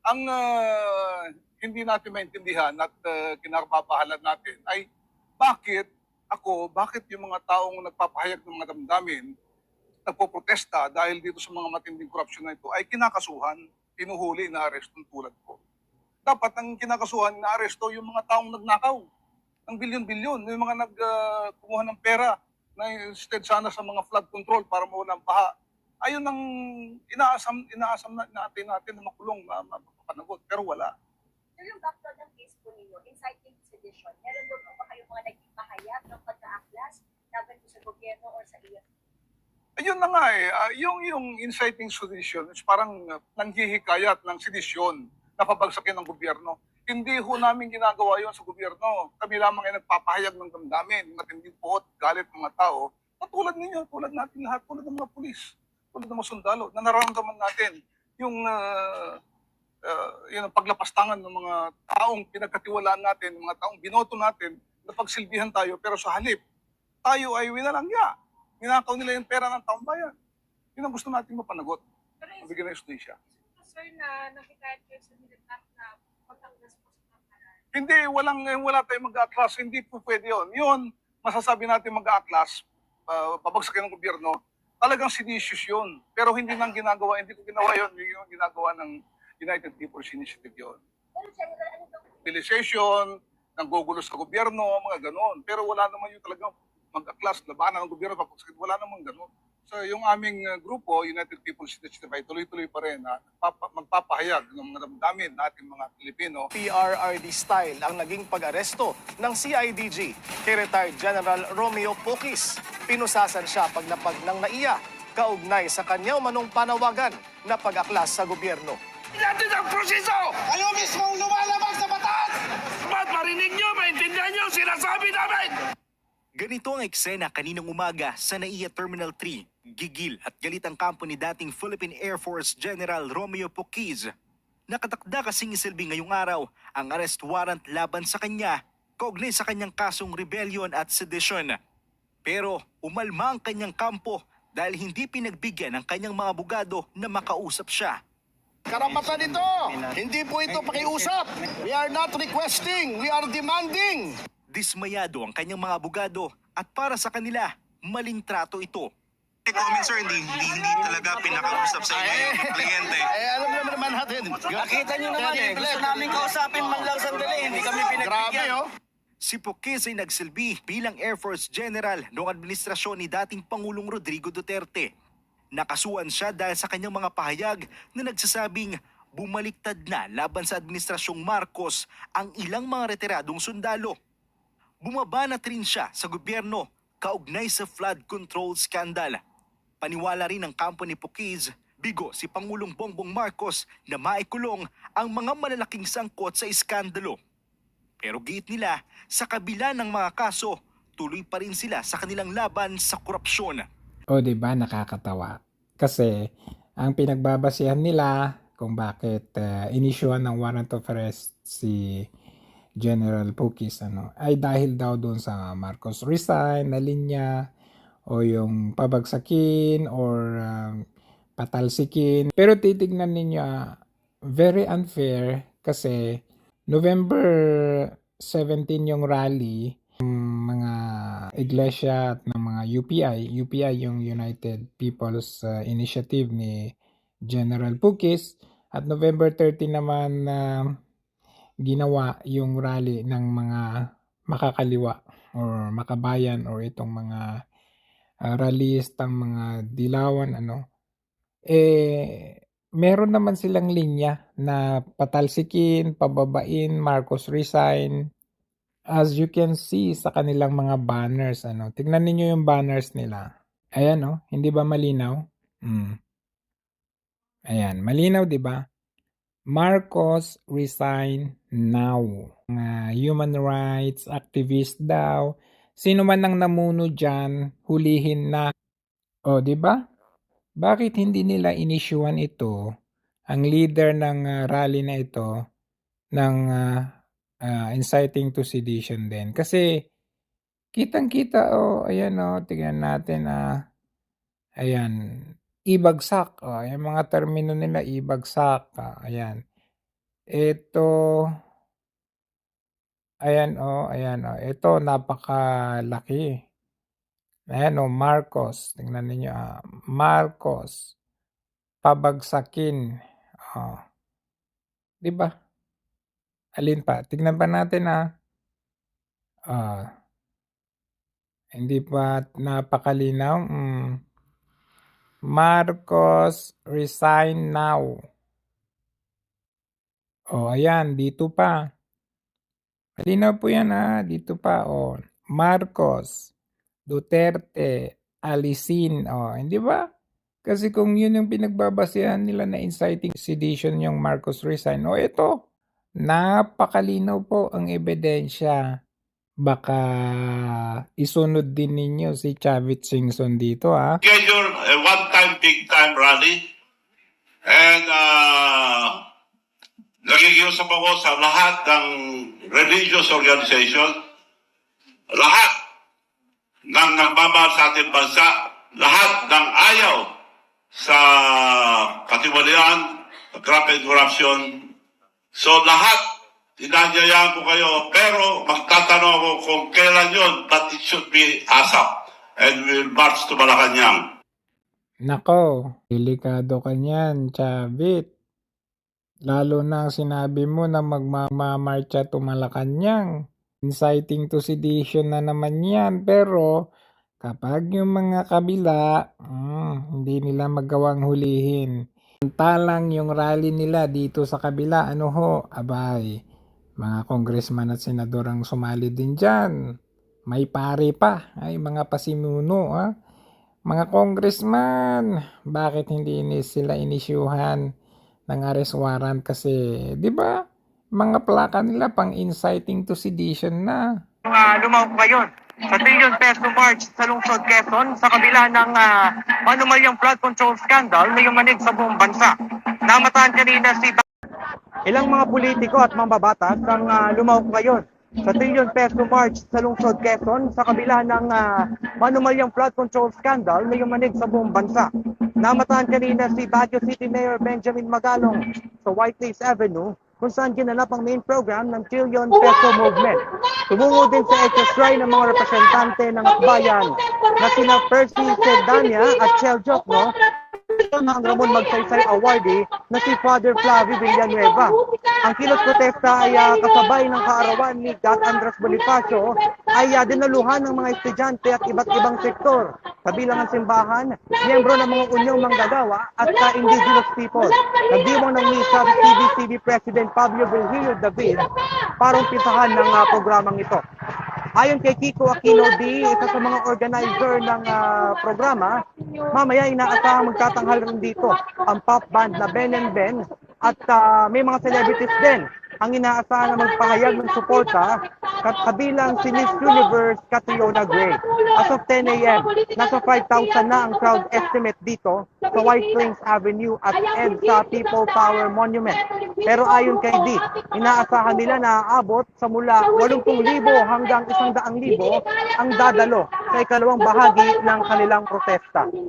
Ang hindi natin maintindihan at kinakababahalan natin ay bakit yung mga taong nagpapahayag ng mga damdamin, nagpoprotesta dahil dito sa mga matinding korupsyon na ito ay kinakasuhan, pinuhuli, inaaresto tulad ko. Dapat ang kinakasuhan, inaaresto yung mga taong nagnakaw ng bilyon-bilyon, yung mga kumuha ng pera na instead sana sa mga flood control para mawala ang baha. Ayun ang inaasam natin na makulong, mapapanagot, pero wala. So yung background ng case po ninyo, inciting sedition, meron doon po ba kayong mga naging pahayag ng pagka-aklas laban po sa gobyerno or sa iyo? Ayun na nga yung inciting sedition is parang nanghihikayat ng sedisyon na pabagsakin ng gobyerno. Hindi ho namin ginagawa yon sa gobyerno. Kami lamang ay nagpapahayag ng damdamin, matinding puot, galit ng mga tao. Tulad ninyo, tulad natin lahat, tulad ng mga pulis, tulad ng mga sundalo, na nararamdaman natin yung yun ang paglapastangan ng mga taong pinagkatiwalaan natin, mga taong binoto natin, na pagsilbihan tayo, pero sa halip, tayo ay winalangya. Ninakaw nila yung pera ng taong bayan. Yun ang gusto natin mapanagot. Mabigyan ng justisya. Sir, na nakikayat kayo sa militar na pagkaklas po sa pangkalan? Hindi, wala tayong mag-aatlas. Hindi po pwede yun. Yun, masasabi natin mag-aatlas, babagsakin ng gobyerno, talagang seditious yun. Pero hindi nang ginagawa, hindi ko ginawa yun. Yung ginagawa ng United People's Initiative yun. Pero general, ano daw? Mobilization, nanggugulo sa gobyerno, mga ganon. Pero wala naman yung talagang mag-aklas, labanan ng gobyerno, papagsakin, wala naman ganon. So yung aming grupo, United People's Initiative, ay tuloy-tuloy pa rin na magpapahayag ng mga damdamin natin mga Pilipino. PRRD style ang naging pag-aresto ng CIDG kay retired General Romeo Poquis. Pinusasan siya paglapag ng NAIA, kaugnay sa kanyang manong panawagan na pag-aklas sa gobyerno. Natin ang proseso! Kayo mismong lumalabag sa batas! Ba't marinig nyo, maintindihan nyo, sinasabi namin! Ganito ang eksena kaninang umaga sa NAIA Terminal 3. Gigil at galit ang kampo ni dating Philippine Air Force General Romeo Poquis. Nakatakda kasing isilbi ngayong araw ang arrest warrant laban sa kanya, kaugnay sa kanyang kasong rebellion at sedition. Pero umalma ang kanyang kampo dahil hindi pinagbigyan ng kanyang mga abogado na makausap siya. Karapatan ito! Hindi po ito pakiusap! We are not requesting, we are demanding! Dismayado ang kanyang mga abogado at para sa kanila, maling trato ito. Comment sir, hindi talaga pinakausap sa inyo yung kliyente. Alam naman natin. Nakita nyo naman gusto namin kausapin man lang sandali, hindi kami Grabe pinagbigyan. oh! Si Poquis ay nagsilbi bilang Air Force General noong administrasyon ni dating Pangulong Rodrigo Duterte. Nakasuhan siya dahil sa kanyang mga pahayag na nagsasabing bumaliktad na laban sa administrasyong Marcos ang ilang mga retiradong sundalo. Bumabanat rin siya sa gobyerno kaugnay sa flood control scandal. Paniwala rin ng kampo ni Poquis, bigo si Pangulong Bongbong Marcos na maikulong ang mga malalaking sangkot sa iskandalo. Pero giit nila, sa kabila ng mga kaso, tuloy pa rin sila sa kanilang laban sa korupsyon. O diba nakakatawa? Kasi ang pinagbabasihan nila kung bakit inisyuhan ng warrant of arrest si General Poquis ay dahil daw doon sa Marcos resign na linya o yung pabagsakin or patalsikin. Pero titignan ninyo, very unfair kasi November 17 yung rally, mga iglesia at ng mga UPI yung United People's Initiative ni General Poquis, at November 30 naman ginawa yung rally ng mga makakaliwa or makabayan or itong mga rallyistang mga dilawan meron naman silang linya na patalsikin, pababain, Marcos resign. As you can see sa kanilang mga banners, tignan ninyo yung banners nila. Ayan, hindi ba malinaw? Ayan, malinaw 'di ba? Marcos resign now. Human rights activist daw. Sino man ang namuno diyan, hulihin na. O, 'di ba? Bakit hindi nila inisyuhan ito, ang leader ng rally na ito, ng inciting to sedition din? Kasi kitang-kita, ayan tingnan natin, ayan, ibagsak, yung mga termino nila ibagsak, ayan. Ito, ayan o. Ito, napakalaki. Ayan o, Marcos. Tingnan ninyo, Marcos. Pabagsakin. Oh, 'di ba? Alin pa? Tignan pa natin, Ah, hindi pa napakalinaw. Marcos resign now. Oh, ayan, dito pa. Malinaw po yan, dito pa, Marcos, Duterte, alisin. Hindi ba? Kasi kung yun yung pinagbabasehan nila na inciting sedition yung Marcos resign, ito, napakalinaw po ang ebidensya. Baka isunod din ninyo si Chavit Singson dito, Schedule a one-time, big-time rally. And nakikiusap ako sa lahat ng religious organization, lahat ng nagmamahal sa ating bansa, lahat ng ayaw sa katiwalian, graft and corruption. So lahat, tinanyayaan ko kayo, pero magtatanong ako kung kailan yun, but it should be ASAP. And we'll march to Malacanang. Nako, delikado ka niyan, Chavit. Lalo na sinabi mo na magmamarcha to Malacanang. Inciting to sedition na naman yan. Pero kapag yung mga kabila, hindi nila magawang hulihin. Samantalang yung rally nila dito sa kabila, abay, mga congressman at senador ang sumali din dyan. May pare pa, ay mga pasimuno, Mga congressman, bakit hindi sila inisyuhan ng arrest warrant? Kasi, di ba, mga plaka nila pang inciting to sedition na. Lumahok ngayon sa trillion peso march sa lungsod Quezon sa kabila ng manumalyang flood control scandal na yumanig sa buong bansa. Namataan kanina si ilang mga politiko at mambabatas ang lumahok ngayon sa trillion peso march sa lungsod Quezon sa kabila ng manumalyang flood control scandal na yumanig sa buong bansa. Namataan kanina si Baguio City Mayor Benjamin Magalong sa White Plains Avenue kung saan ginanap ang main program ng Trillion Peso Movement. Tumungo din sa exercise ng mga representante ng akbayan na sina Percy Sedania at Chel Jokno ang Ramon Magsaysay awardee na si Father Flavio Villanueva. Ang kilot protesta ay kasabay ng kaarawan ni God Andres Bonifacio ay dinaluhan ng mga estudyante at iba't ibang sektor, kabilang ang simbahan, miyembro ng mga unyong manggagawa at indigenous people. Nagdiwang ng misa si CBCB President Pablo Virgilio David para umpisahan ng programang ito. Ayon kay Kiko Aquino D, isa sa mga organizer ng programa, mamaya inaasahang magtatanghal rin dito ang pop band na Ben and Ben at may mga celebrities din ang inaasahan na magpahayag ng suporta kabilang si Miss Universe Catriona Gray. As of 10 a.m., nasa 5,000 na ang crowd estimate dito sa White Plains Avenue at EDSA People Power Monument. Pero ayon kay D, inaasahan nila na aabot sa mula 80,000 hanggang 100,000 ang dadalo sa ikalawang bahagi ng kanilang protesta.